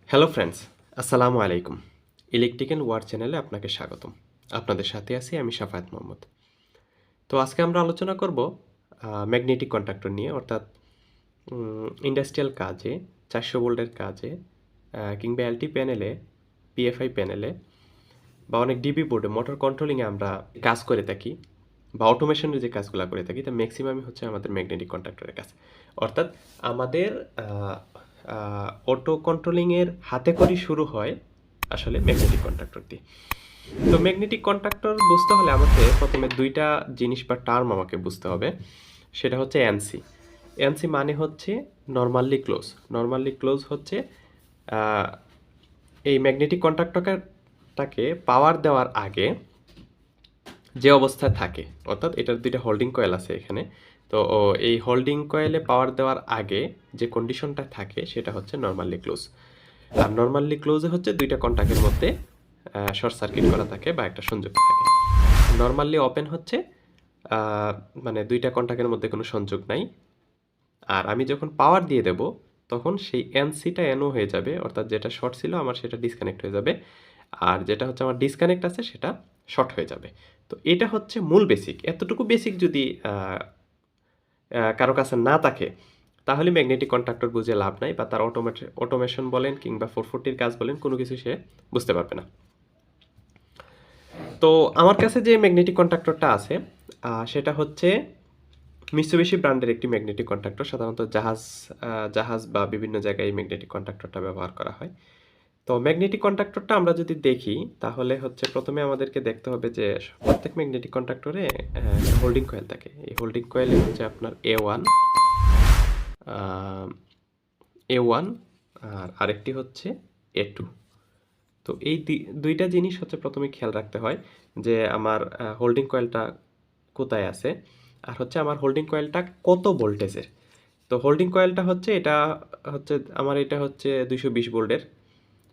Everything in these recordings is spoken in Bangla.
হ্যালো ফ্রেন্ডস, আসসালামু আলাইকুম। ইলেকট্রিক্যাল ওয়ার চ্যানেলে আপনাকে স্বাগতম। আপনাদের সাথে আছি আমি সাফায়াত মোহাম্মদ। তো আজকে আমরা আলোচনা করব ম্যাগনেটিক কন্ডাক্টর নিয়ে, অর্থাৎ ইন্ডাস্ট্রিয়াল কাজে 400 ভোল্টের কাজে কিংবা এলটি প্যানেলে, পিএফআই প্যানেলে বা অনেক ডিবি বোর্ডে মোটর কন্ট্রোলিংয়ে আমরা কাজ করে থাকি বা অটোমেশনের যে কাজগুলো করে থাকি তা ম্যাক্সিমামই হচ্ছে আমাদের ম্যাগনেটিক কন্ডাক্টরের কাজ। অর্থাৎ আমাদের অটো কন্ট্রোলিংয়ের হাতে করি শুরু হয় আসলে ম্যাগনেটিক কন্ডাক্টর দিয়ে। তো ম্যাগনেটিক কন্ডাক্টর বুঝতে হলে আমাকে প্রথমে দুইটা জিনিস বা টার্ম আমাকে বুঝতে হবে। সেটা হচ্ছে এনসি। এনসি মানে হচ্ছে নর্মালি ক্লোজ। নর্মালি ক্লোজ হচ্ছে এই ম্যাগনেটিক কন্ডাক্টরটাকে পাওয়ার দেওয়ার আগে যে অবস্থায় থাকে, অর্থাৎ এটার দুইটা হোল্ডিং কয়েল আছে এখানে। তো এই হোল্ডিং কয়েলে পাওয়ার দেওয়ার আগে যে কন্ডিশনটা থাকে সেটা হচ্ছে নর্মালি ক্লোজ। আর নর্মালি ক্লোজে হচ্ছে দুইটা কন্টাক্টের মধ্যে শর্ট সার্কিট করা থাকে বা একটা সংযোগ থাকে। নর্মালি ওপেন হচ্ছে মানে দুইটা কন্টাক্টের মধ্যে কোনো সংযোগ নাই। আর আমি যখন পাওয়ার দিয়ে দেব তখন সেই এনসিটা এনও হয়ে যাবে, অর্থাৎ যেটা শর্ট ছিল আমার সেটা ডিসকানেক্ট হয়ে যাবে, আর যেটা হচ্ছে আমার ডিসকানেক্ট আছে সেটা শর্ট হয়ে যাবে। তো এটা হচ্ছে মূল বেসিক। এতটুকু বেসিক যদি কারো কাছে না থাকে তাহলে ম্যাগনেটিক কন্ডাক্টর বুঝে লাভ নাই, বা তার অটোমেশন বলেন কিংবা 440 কাজ বলেন কোনো কিছু সে বুঝতে পারবে না। তো আমার কাছে যে ম্যাগনেটিক কন্ডাক্টরটা আছে সেটা হচ্ছে মিৎসুবিশি ব্র্যান্ডের একটি ম্যাগনেটিক কন্ডাক্টর। সাধারণত জাহাজ বা বিভিন্ন জায়গায় এই ম্যাগনেটিক কন্ডাক্টরটা ব্যবহার করা হয়। তো ম্যাগনেটিক কন্ডাক্টরটা আমরা যদি দেখি তাহলে হচ্ছে প্রথমে আমাদেরকে দেখতে হবে যে প্রত্যেক ম্যাগনেটিক কন্ডাক্টরে একটা হোল্ডিং কয়েল থাকে। এই হোল্ডিং কয়েলে হচ্ছে আপনার এ ওয়ান আর আরেকটি হচ্ছে এ2। তো এই দুইটা জিনিস হচ্ছে প্রথমে খেয়াল রাখতে হয় যে আমার হোল্ডিং কয়েলটা কোথায় আছে, আর হচ্ছে আমার হোল্ডিং কয়েলটা কত ভোল্টেজের। তো হোল্ডিং কয়েলটা হচ্ছে এটা হচ্ছে 220 ভোল্টের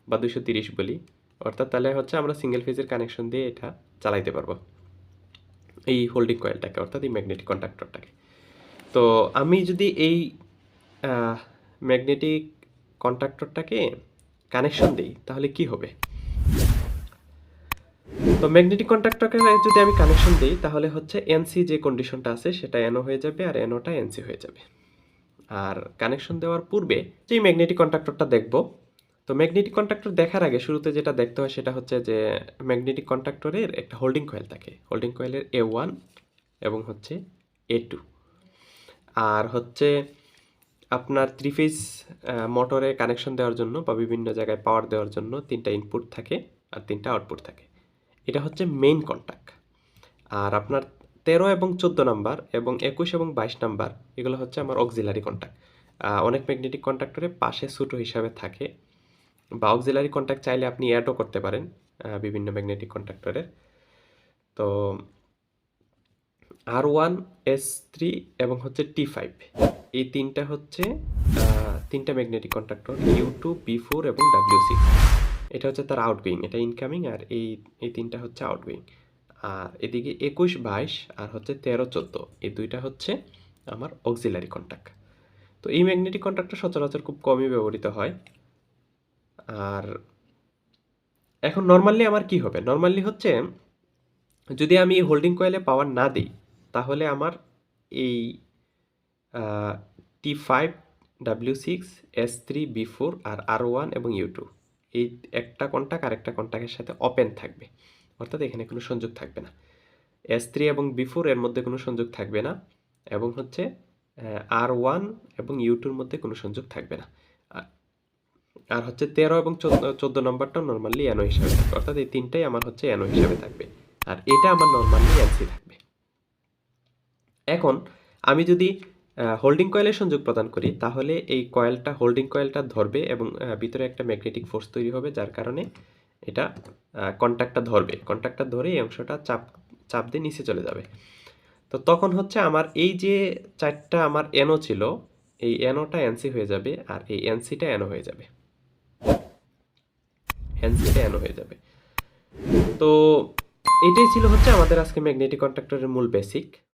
বা 230 বলি, অর্থাৎ তাহলে হচ্ছে আমরা সিঙ্গেল ফেজের কানেকশন দিয়ে এটা চালাইতে পারবো এই হোল্ডিং কয়েলটাকে, অর্থাৎ এই ম্যাগনেটিক কন্ডাক্টরটাকে। তো আমি যদি এই ম্যাগনেটিক কন্ডাক্টরটাকে কানেকশন দিই তাহলে কি হবে? তো ম্যাগনেটিক কন্ডাক্টরকে যদি আমি কানেকশন দিই তাহলে হচ্ছে এনসি যে কন্ডিশনটা আছে সেটা এনও হয়ে যাবে আর এনওটা এনসি হয়ে যাবে। আর কানেকশন দেওয়ার পূর্বে যে ম্যাগনেটিক কন্ডাক্টরটা দেখব, তো ম্যাগনেটিক কন্ডাক্টর দেখার আগে শুরুতে যেটা দেখতে হয় সেটা হচ্ছে যে ম্যাগনেটিক কন্ডাক্টরের একটা হোল্ডিং কয়েল থাকে। হোল্ডিং কয়েলের এ1 এবং হচ্ছে এ2। আর হচ্ছে আপনার থ্রি ফেজ মোটরে কানেকশন দেওয়ার জন্য বা বিভিন্ন জায়গায় পাওয়ার দেওয়ার জন্য 3টা ইনপুট থাকে আর 3টা আউটপুট থাকে। এটা হচ্ছে মেইন কন্টাক্ট। আর আপনার 13 এবং 14 নাম্বার এবং 21 এবং 22 নাম্বার এগুলো হচ্ছে আমার অক্সিলারি কন্টাক্ট। অনেক ম্যাগনেটিক কন্ডাক্টরে পাশে ছোটো হিসাবে থাকে, বা অক্সিলারি কন্টাক্ট চাইলে আপনি অ্যাডও করতে পারেন বিভিন্ন ম্যাগনেটিক কন্ডাক্টরের। তো R1 S3 এবং হচ্ছে T5 এই তিনটা হচ্ছে তিনটা ম্যাগনেটিক কন্ডাক্টর, U2 B4 এবং W6। এটা হচ্ছে তার আউটগোয়িং, এটা ইনকামিং, আর এই তিনটা হচ্ছে আউটগোয়িং। আর এদিকে 21 22 আর হচ্ছে 13 14 এই দুইটা হচ্ছে আমার অক্সিলারি কন্টাক্ট। তো এই ম্যাগনেটিক কন্ডাক্টর সচরাচর খুব কমই ব্যবহৃত হয়। আর এখন নর্মালি আমার কি হবে? নর্মালি হচ্ছে যদি আমি হোল্ডিং কয়েলে পাওয়ার না দিই তাহলে আমার এই T5 W6 S3 B4 আর R1 এবং U2 এই একটা কন্টাক্ট আরেকটা কন্টাক্টের সাথে ওপেন থাকবে, অর্থাৎ এখানে কোনো সংযোগ থাকবে না। S3 এবং B4 এর মধ্যে কোনো সংযোগ থাকবে না, এবং হচ্ছে R1 এবং U2-র মধ্যে কোনো সংযোগ থাকবে না। আর হচ্ছে 13 এবং 14 নম্বরটা নর্মালি এনো হিসাবে থাকবে, অর্থাৎ এই তিনটাই আমার হচ্ছে এনো হিসাবে থাকবে, আর এটা আমার নর্মালি এনসি থাকবে। এখন আমি যদি হোল্ডিং কয়েলের সংযোগ প্রদান করি তাহলে এই হোল্ডিং কয়েলটা ধরবে এবং ভিতরে একটা ম্যাগনেটিক ফোর্স তৈরি হবে, যার কারণে এটা কন্ট্যাক্টটা ধরবে। কন্ট্যাক্টটা ধরে এই অংশটা চাপ দিয়ে নিচে চলে যাবে। তো তখন হচ্ছে আমার এই যে চারটা আমার এনও ছিল, এই এনওটা এনসি হয়ে যাবে, আর এই এনসিটা এনও হয়ে যাবে। এনসিটা এনও হয়ে যাবে। তো এটাই ছিল হচ্ছে আমাদের আজকে ম্যাগনেটিক কন্ডাক্টরের মূল বেসিক।